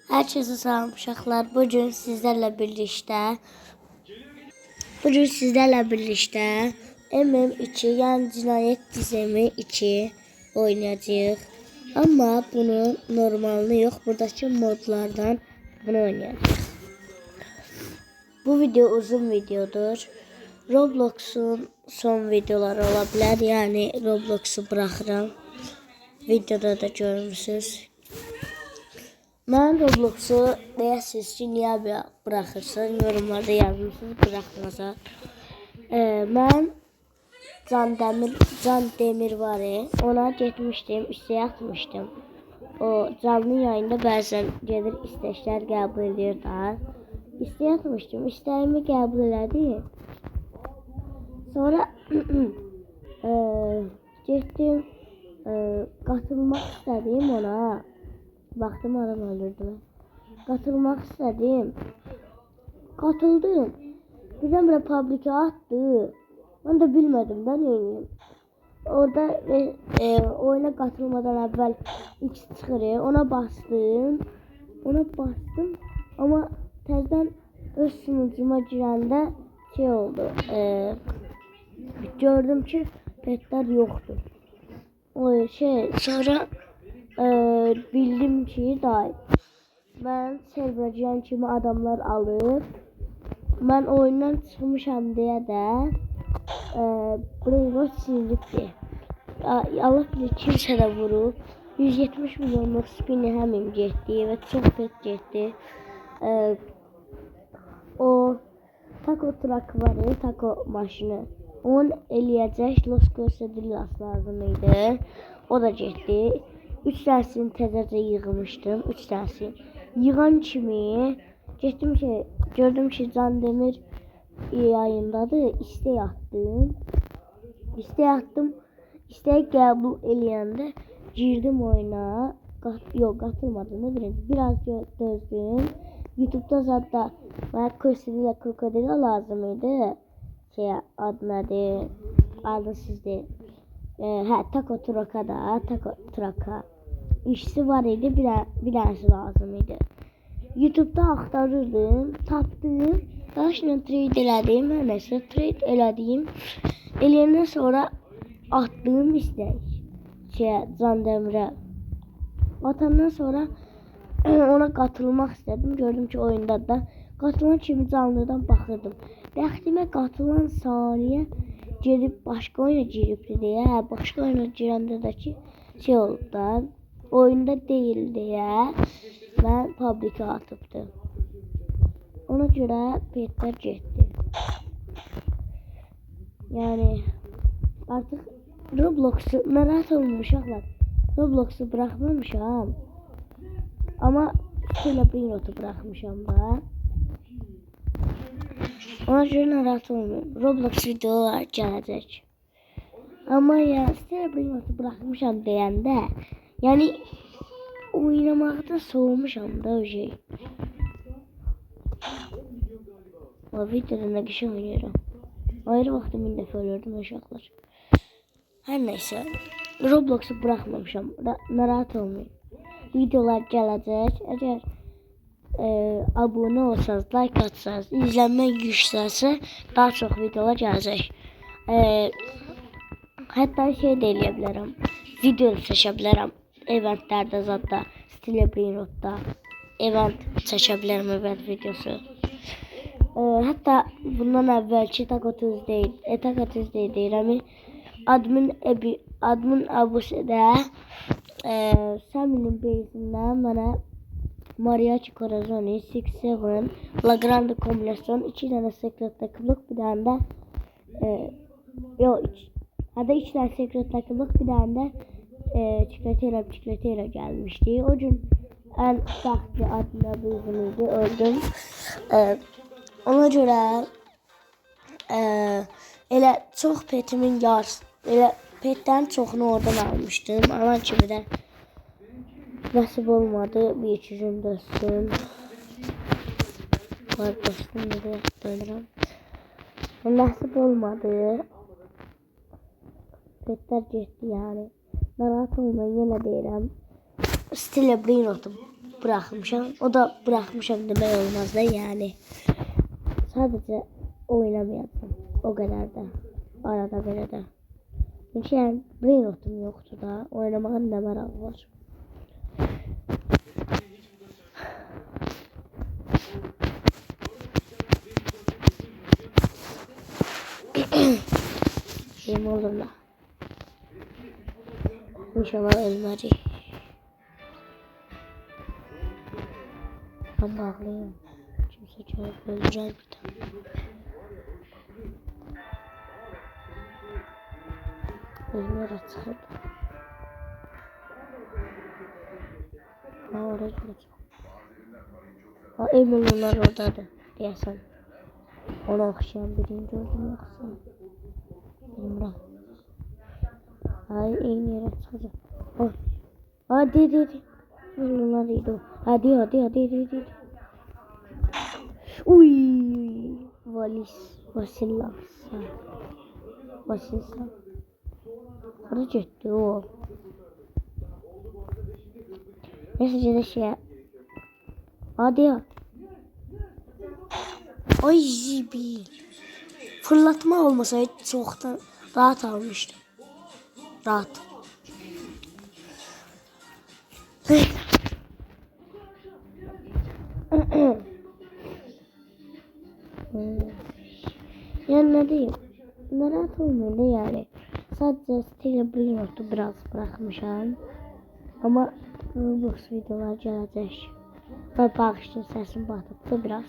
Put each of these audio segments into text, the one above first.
Herkese salam uşaqlar. Bugün sizlerle birlikte MM2 yani Cinayet Gizemi 2 oynayacağıq. Ama bunun normalini yok. Buradaki modlardan bunu oynayacağıq. Bu video uzun videodur. Roblox'un son videoları olabilir. Yani Roblox'u bırakıram. Videoda da görmüşsünüz. Mən Roblox'u deyəsiniz ki, niyə bırakırsan? Yorumlarda yazmışsınız, bırakmasa. Mən Can Demir var ona getmişdim, üstə atmışdım. O canlı yayında bəzən gedir istəklər qəbul edir da. İstə atmışdım, istəyimi qəbul elədi. Sonra getdim, qatılmaq istədim ona. Baktım adam öldürdü. Katılmak istedim. Katıldım. Birden publik'e attı. Ben de bilmedim ben oynayayım. Orada oyuna katılmadan evvel X çıkıyor. Ona bastım. Ama tezden öz sunucuma girəndə şey oldu. Gördüm ki petler yoktu. O sonra bildim ki ben servercan kimi adamlar alıb ben oyundan çıxmışam deyə də Brainrot silinibdi. Allah bilir kimsə də vurub 170 milyonluq spini həmin getdi və çox pet getdi. O Taco Truck var Taco maşını onu eləyəcək Los Crucesillas lazım idi. O da getdi. 3 dərsini təzəcə yığmışdım. 3 dərsi. Yığan kimi getdim ki, gördüm ki Can Demir yayındadır. İstək attım. İstək qəbul eləyəndə girdim oyuna. Qatılmadım. Biraz dözdüm. YouTube'da zaten bana Crucesillas Krokodila lazım idi. Adı nədir? Adı sizdir. Taco Truck'a da Taco Truck'a işçi var idi, bir tanesi lazım idi. YouTube'da axtarırdım, tapdım, daşla trade elədim, hər nəsə trade elədim. Eləyəndən sonra atdım istək Can Demirə. Atandan sonra ona katılmak istedim. Gördüm ki oyunda da katılan kimi canlıdan baxırdım. Bəxtimə katılan saniyə gedib başqa oyuna giribdi deyə, başqa oyuna girəndə də ki şey oldu da, oyunda deyil deyə mən publikə atıbdı. Ona görə petlər getdi. Yani artıq Roblox'u narahat olmuşaqlar. Roblox'u bırakmamışam. Ama şöyle bir notu bırakmışam da. Ona göre narahat olmuyorum. Roblox videolar gələcək. Ama ya bir notu bırakmışam deyəndə, yani oynamakta soğumuşam da o şey. O videoda ne kişi oynuyorum. Ayrı vaxtım bir dəfə ölürdüm uşaqlar. Her neyse. Roblox'u bırakmamışam. Narahat olmayın. Videolar gələcək. Əgər abone olsanız, like atsanız, izlənmə yüksəlsə daha çox videolar gələcək. Hətta şey də eləyə bilərəm. Video çəkə bilərəm. Eventlərdə zaten Brainrot'da event çəkə bilərəm, event videosu. Hətta bundan əvvəlki Taco Tuesday deyirəm. Admin Abuse'də Sami'nin base'indən mənə Mariachi Corazoni 6-7 Lagrande kombinasyon 2 tane secret takımlık bir tane de 2 tane secret takımlık bir tane de Chiklatera gelmişti. O gün en sahtı adına base'imizde öldüm. Ona görə elə çox petimin yarısı, elə petlərin çoxunu oradan almışdım. Alan kimi də nasip olmadı. Bir iki gün dostum. Var dostum nereye dönürüm. Nasip olmadı. Petler getdi yani. Narahat olmayın, yenə deyirəm. Brainrot'u bırakmışam. O da bırakmışam demek olmaz da yani. Sadece oynamayacağım. O kadar da. Arada böyle de. Çünkü yani brain rotum yoktu da. Oynamağın ne merak var. Şeyim olur da. İnşallah ölmedi. Ben bağlıyım. Kimse çabuk öldürer bir tane. Ölümler atıldı. Ha oraya gideceğim. Ha eminler oradadır. Diyesen. Ona okşayan birinci oldum yoksa. İmran. Ay en yere çıkacak. Oh. Hadi. Bunlar iyiydi o. Hadi. Uy. Vasilla. Hadi ciddi o. Neyse de şey. Hadi ya. Ay zibil. Fırlatma olmasaydı çoktan rahat almıştım. Rahat. Yani ne diyeyim? Rahat olmuyordu yani. Sadece stile biliyordu biraz bırakmışam. Ama bu videolar gelecek. Ben bağıştım sesim batıktı biraz.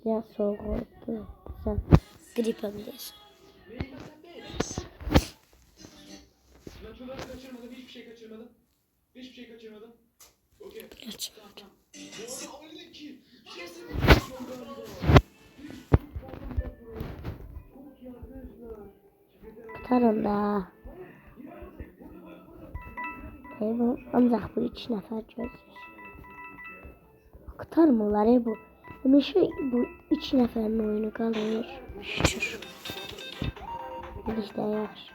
Ya soğuk oldu. Sen gripem diyorsun. Hiçbir şey kaçırmadım. Okey. Gerçekten. Atarım da. Bu ancak bu 3 nefer çözür. Atar mı var bu? Demişi bu 3 neferin oyunu kalır. Şükür. Gidişte yaxşı.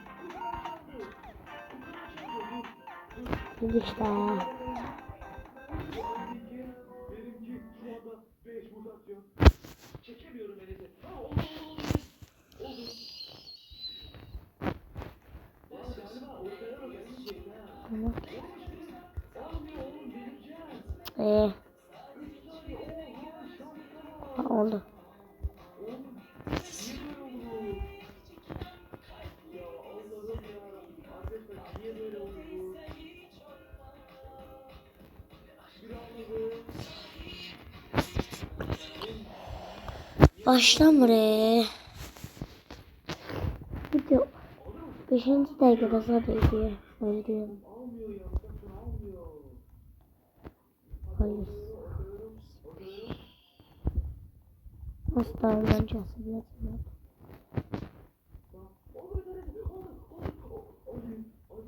Gidişte. Oldu. Baştan buraya. Video 5. dakikada sadece öldüm. Hayır. Asla oynancası bile.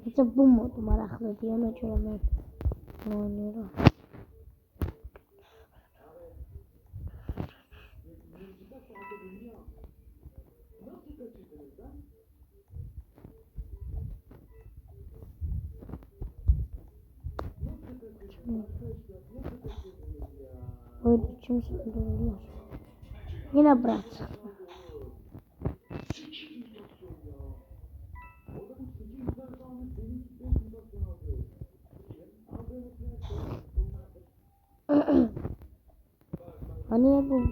İşte bu modu maraklı diye ona göre ben oynuyorum. Oydu kimse öldürülüyor. Yine bırak. Hani bu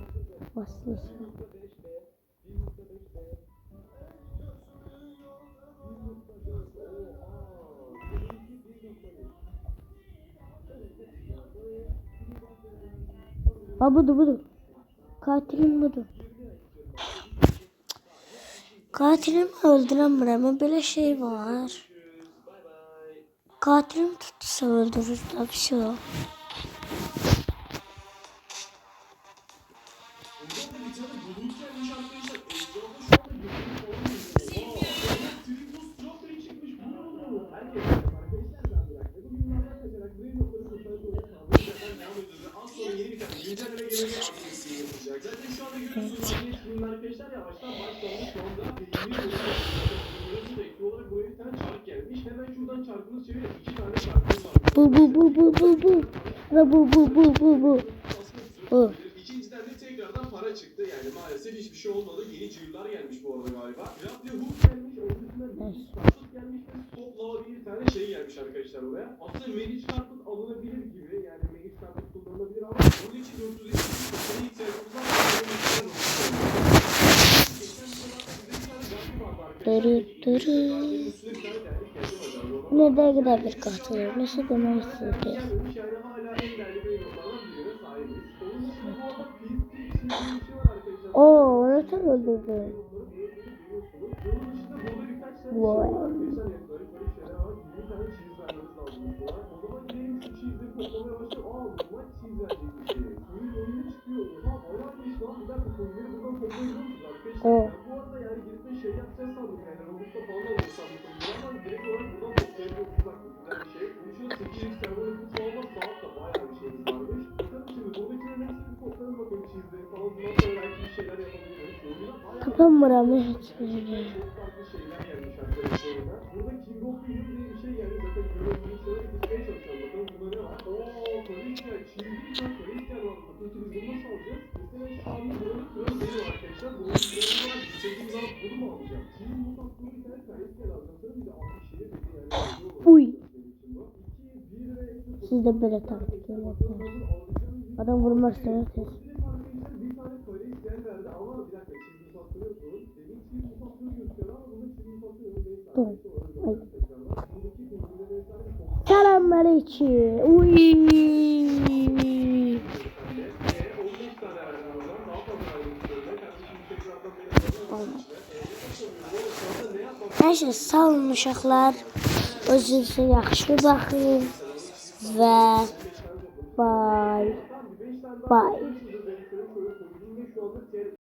vasıfsız. Ha budur. Katilim budur. Katilimi öldüremiyorum. Böyle şey var. Katilim tutsa öldürür tabii şey o. Bu. Bu. İkinciden de tekrardan para çıktı. Yani maalesef hiçbir şey olmadı. Yeni cihazlar gelmiş bu arada galiba. Grappling hook gelmiş. Onun dışında Magic Carpet gelmiş ve Stop Lava diye bir tane şey gelmiş arkadaşlar oraya. Aslında Magic Carpet alınabilir gibi. Yani Magic Carpet kullanılabilir ama bunun için 450 bin ihtiyacımız var. Ne de kadar bir katılıyor. Nasıl demek istedim? Oo, nasıl öldürdü? Vay. O. Kapanmıram hiç. Uy. Siz de böyle taktik yapıyorsunuz. Adam vurmak istiyorsunuz. Selamünaleyküm. Uy. Neyse salın uşaqlar. Özünüzə yaxşı baxın və bye.